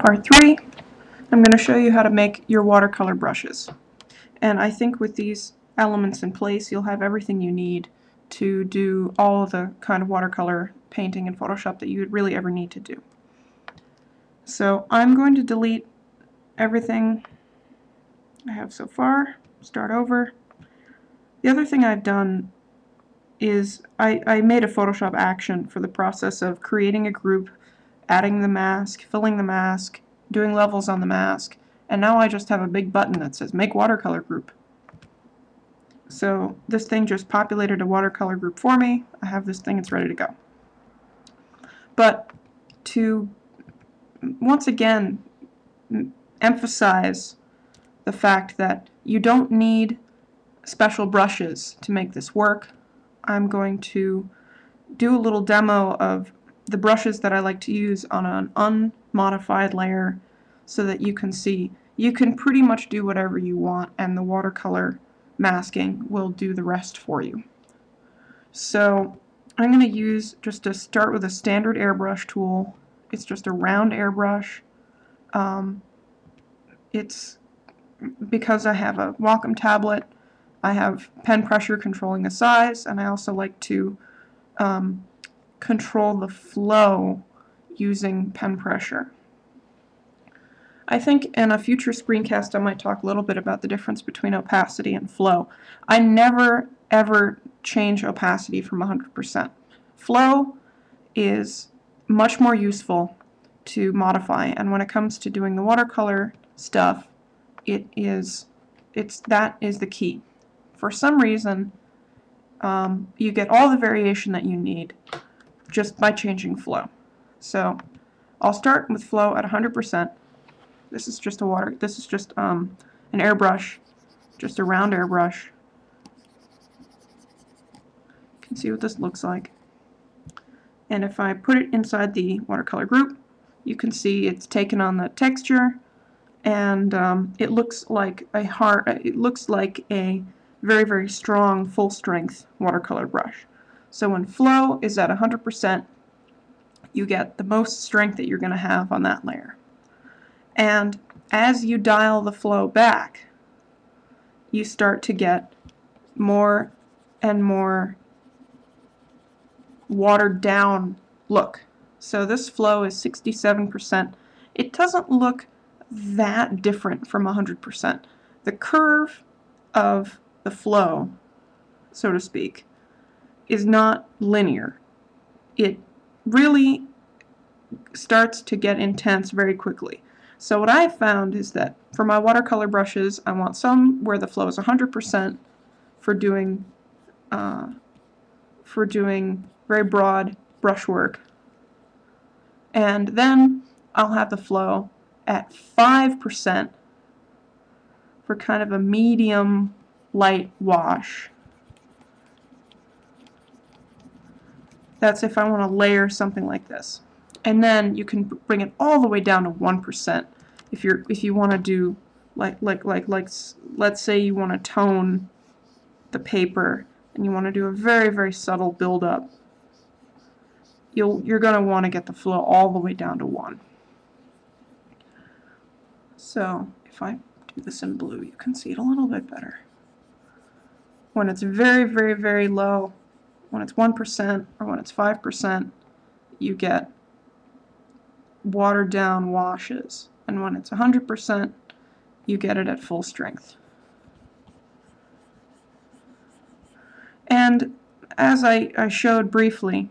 Part 3, I'm going to show you how to make your watercolor brushes. And I think with these elements in place, you'll have everything you need to do all of the kind of watercolor painting in Photoshop that you would really ever need to do. So I'm going to delete everything I have so far, start over. The other thing I've done is I made a Photoshop action for the process of creating a group, adding the mask, filling the mask, doing levels on the mask, and now I just have a big button that says Make Watercolor Group. So this thing just populated a watercolor group for me. I have this thing, it's ready to go. But to once again emphasize the fact that you don't need special brushes to make this work, I'm going to do a little demo of the brushes that I like to use on an unmodified layer so that you can see you can pretty much do whatever you want and the watercolor masking will do the rest for you. So I'm going to use, just to start with, a standard airbrush tool. It's just a round airbrush. It's because I have a Wacom tablet, I have pen pressure controlling the size, and I also like to control the flow using pen pressure. I think in a future screencast I might talk a little bit about the difference between opacity and flow. I never ever change opacity from 100%. Flow is much more useful to modify, and when it comes to doing the watercolor stuff, that is the key. For some reason, you get all the variation that you need just by changing flow. So I'll start with flow at 100%. This is just an airbrush, just a round airbrush. You can see what this looks like. And if I put it inside the watercolor group, you can see it's taken on the texture, and it looks like a very, very strong full-strength watercolor brush. So when flow is at 100%, you get the most strength that you're going to have on that layer. And as you dial the flow back, you start to get more and more watered down look. So this flow is 67%. It doesn't look that different from 100%. The curve of the flow, so to speak, is not linear. It really starts to get intense very quickly. So what I've found is that for my watercolor brushes, I want some where the flow is 100% for doing very broad brushwork, and then I'll have the flow at 5% for kind of a medium light wash. That's if I want to layer something like this. And then you can bring it all the way down to 1% if you want to do let's say you want to tone the paper and you want to do a very, very subtle build-up. You're going to want to get the flow all the way down to 1. So if I do this in blue, you can see it a little bit better. When it's very, very, very low, when it's 1% or when it's 5%, you get watered down washes, and when it's 100%, you get it at full strength. And as I showed briefly,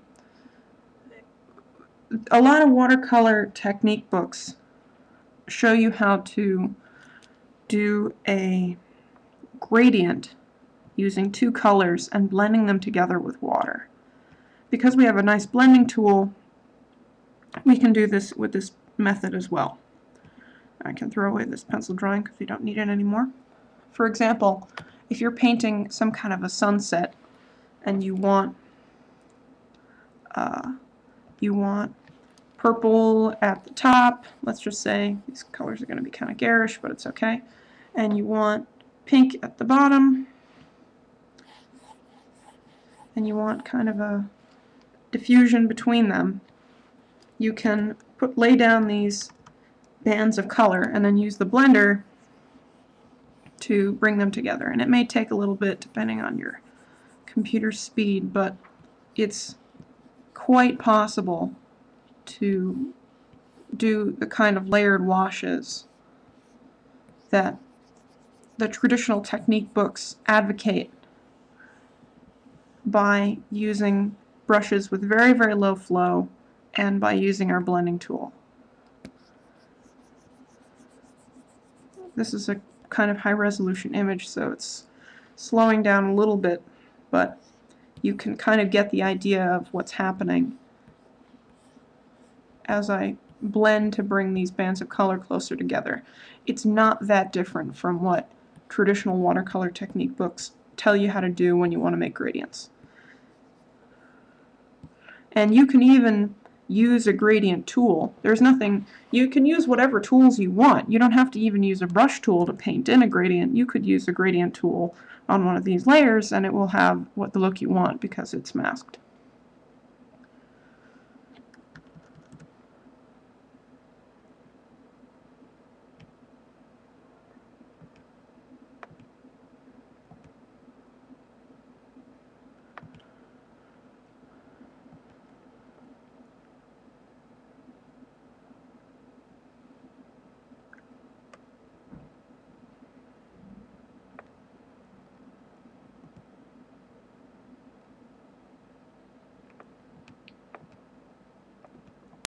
a lot of watercolor technique books show you how to do a gradient using two colors and blending them together with water. Because we have a nice blending tool, we can do this with this method as well. I can throw away this pencil drawing because we don't need it anymore. For example, if you're painting some kind of a sunset and you want purple at the top, let's just say these colors are going to be kind of garish, but it's okay, and you want pink at the bottom, and you want kind of a diffusion between them, you can lay down these bands of color and then use the blender to bring them together. And it may take a little bit depending on your computer speed, but it's quite possible to do the kind of layered washes that the traditional technique books advocate by using brushes with very, very low flow and by using our blending tool. This is a kind of high resolution image, so it's slowing down a little bit, but you can kind of get the idea of what's happening as I blend to bring these bands of color closer together. It's not that different from what traditional watercolor technique books tell you how to do when you want to make gradients. And you can even use a gradient tool. There's nothing, you can use whatever tools you want. You don't have to even use a brush tool to paint in a gradient. You could use a gradient tool on one of these layers and it will have what the look you want because it's masked.